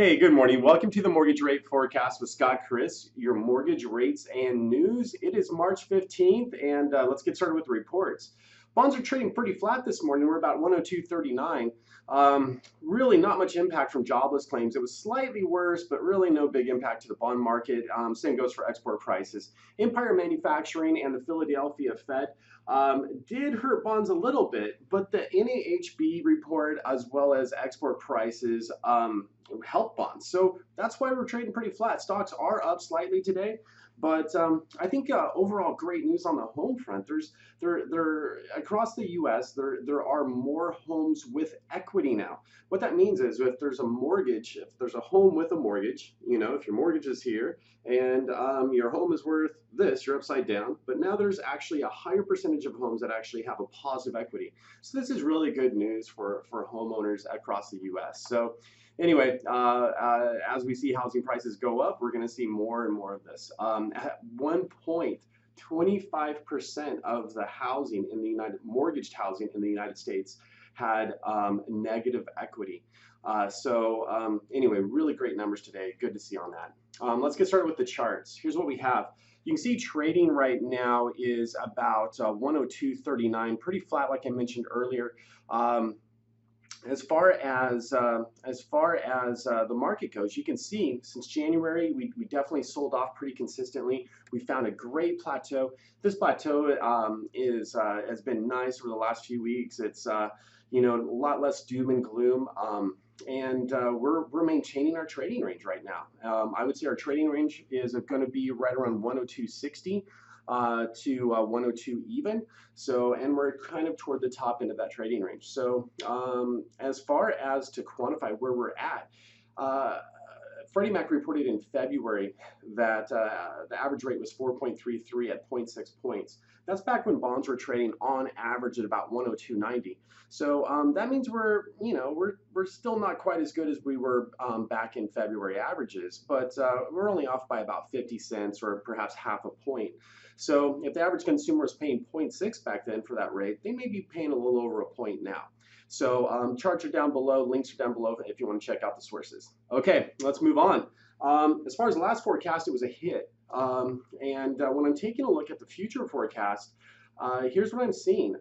Hey, good morning. Welcome to the Mortgage Rate Forecast with Scott Criss, your mortgage rates and news. It is March 15th, and let's get started with the reports. Bonds are trading pretty flat this morning. We're about 102.39. Really not much impact from jobless claims. It was slightly worse, but really no big impact to the bond market. Same goes for export prices. Empire Manufacturing and the Philadelphia Fed did hurt bonds a little bit, but the NAHB report as well as export prices help bonds. So that's why we're trading pretty flat. Stocks are up slightly today, but I think overall great news on the home front. There across the U.S. there are more homes with equity now. What that means is if there's a mortgage, if there's a home with a mortgage, if your mortgage is here and your home is worth this, you're upside down. But now there's actually a higher percentage of homes that actually have a positive equity. So this is really good news for homeowners across the U.S. So anyway, as we see housing prices go up, we're going to see more and more of this. At one point, 25% of the housing in the mortgaged housing in the United States had negative equity. Anyway, really great numbers today. Good to see on that. Let's get started with the charts. Here's what we have. You can see trading right now is about 102.39, pretty flat, like I mentioned earlier. As far as the market goes, you can see since January we definitely sold off pretty consistently. We found a great plateau. This plateau has been nice over the last few weeks. It's a lot less doom and gloom, and we're maintaining our trading range right now. I would say our trading range is going to be right around 102.60. To 102 even. So, and we're kind of toward the top end of that trading range. So, as far as to quantify where we're at, Freddie Mac reported in February that the average rate was 4.33 at 0.6 points. That's back when bonds were trading on average at about 102.90. So that means we're still not quite as good as we were back in February averages, but we're only off by about 50 cents or perhaps half a point. So if the average consumer was paying 0.6 back then for that rate, they may be paying a little over a point now. So charts are down below, links are down below if you want to check out the sources. Okay, let's move on. As far as the last forecast, it was a hit. When I'm taking a look at the future forecast, here's what I'm seeing.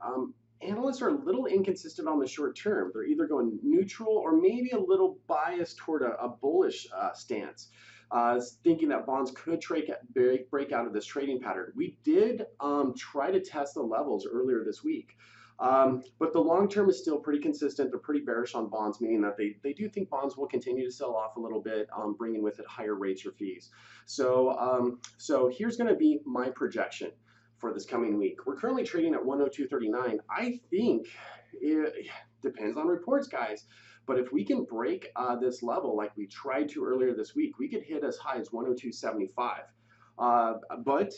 Analysts are a little inconsistent on the short term. They're either going neutral or maybe a little biased toward a bullish stance, thinking that bonds could break out of this trading pattern. We did try to test the levels earlier this week. But the long term is still pretty consistent. They're pretty bearish on bonds, meaning that they do think bonds will continue to sell off a little bit, bringing with it higher rates or fees. So here's going to be my projection for this coming week. We're currently trading at 102.39. I think it depends on reports, guys. But if we can break this level like we tried to earlier this week, we could hit as high as 102.75. But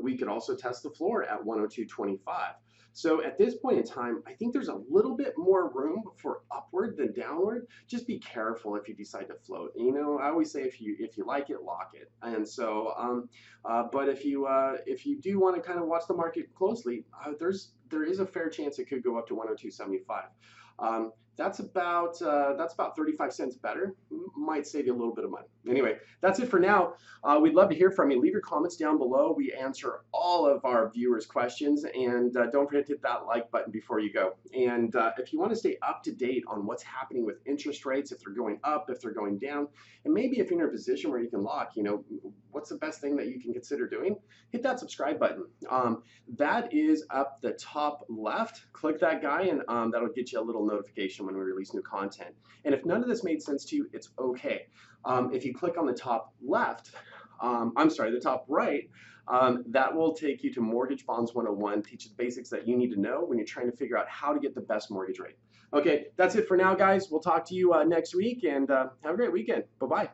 we could also test the floor at 102.25. So at this point in time, I think there's a little bit more room for upward than downward. Just be careful if you decide to float. I always say if you like it, lock it. And so, but if you do want to kind of watch the market closely, there is a fair chance it could go up to 102.75. That's about 35 cents better. Might save you a little bit of money. Anyway, that's it for now. We'd love to hear from you. Leave your comments down below. We answer all of our viewers' questions, and don't forget to hit that like button before you go. And if you want to stay up to date on what's happening with interest rates, if they're going up, if they're going down, and maybe if you're in a position where you can lock, what's the best thing that you can consider doing? Hit that subscribe button. That is up the top left. Click that guy, and that'll get you a little notification when we release new content. And if none of this made sense to you, it's okay. If you click on the top left, the top right, that will take you to Mortgage Bonds 101, teach you the basics that you need to know when you're trying to figure out how to get the best mortgage rate. Okay, that's it for now, guys. We'll talk to you next week, and have a great weekend. Bye-bye.